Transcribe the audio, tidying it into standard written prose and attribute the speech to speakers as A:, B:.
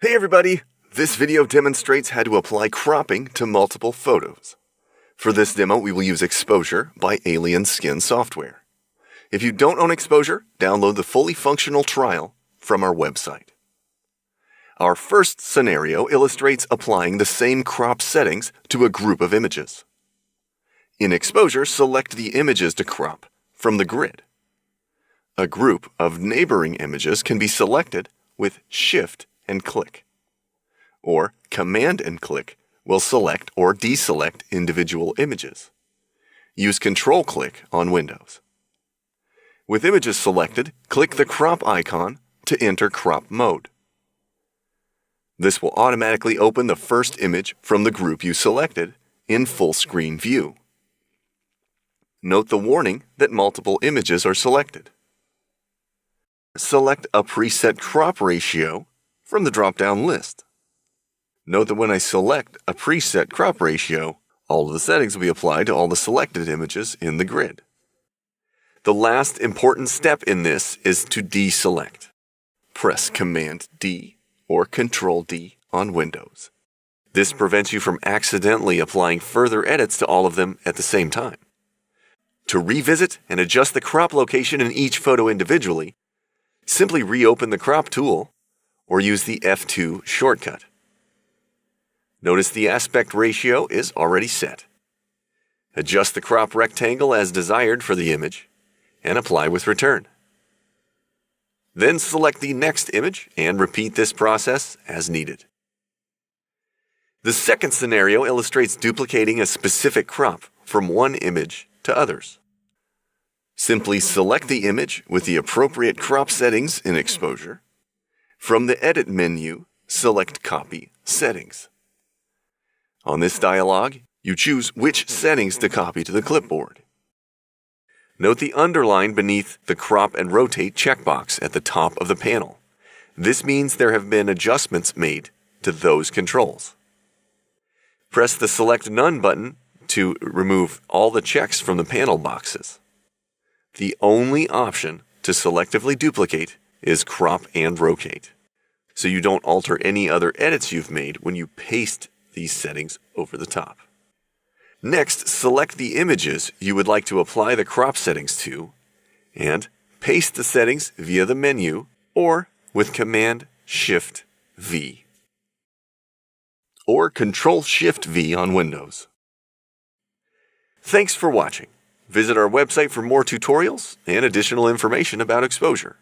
A: Hey everybody! This video demonstrates how to apply cropping to multiple photos. For this demo, we will use Exposure by Alien Skin software. If you don't own Exposure, download the fully functional trial from our website. Our first scenario illustrates applying the same crop settings to a group of images. In Exposure, select the images to crop from the grid. A group of neighboring images can be selected with Shift and click. Or Command and click will select or deselect individual images. Use Control-click on Windows. With images selected, click the crop icon to enter crop mode. This will automatically open the first image from the group you selected in full screen view. Note the warning that multiple images are selected. Select a preset crop ratio from the drop-down list. Note that when I select a preset crop ratio, all of the settings will be applied to all the selected images in the grid. The last important step in this is to deselect. Press Command-D or Control-D on Windows. This prevents you from accidentally applying further edits to all of them at the same time. To revisit and adjust the crop location in each photo individually, simply reopen the crop tool or use the F2 shortcut. Notice the aspect ratio is already set. Adjust the crop rectangle as desired for the image and apply with Return. Then select the next image and repeat this process as needed. The second scenario illustrates duplicating a specific crop from one image to others. Simply select the image with the appropriate crop settings in Exposure. From the Edit menu, select Copy Settings. On this dialog, you choose which settings to copy to the clipboard. Note the underline beneath the Crop and Rotate checkbox at the top of the panel. This means there have been adjustments made to those controls. Press the Select None button to remove all the checks from the panel boxes. The only option to selectively duplicate is Crop and Rotate, so you don't alter any other edits you've made when you paste these settings over the top. Next, select the images you would like to apply the crop settings to and paste the settings via the menu or with Command-Shift-V or Control-Shift-V on Windows. Thanks for watching. Visit our website for more tutorials and additional information about Exposure.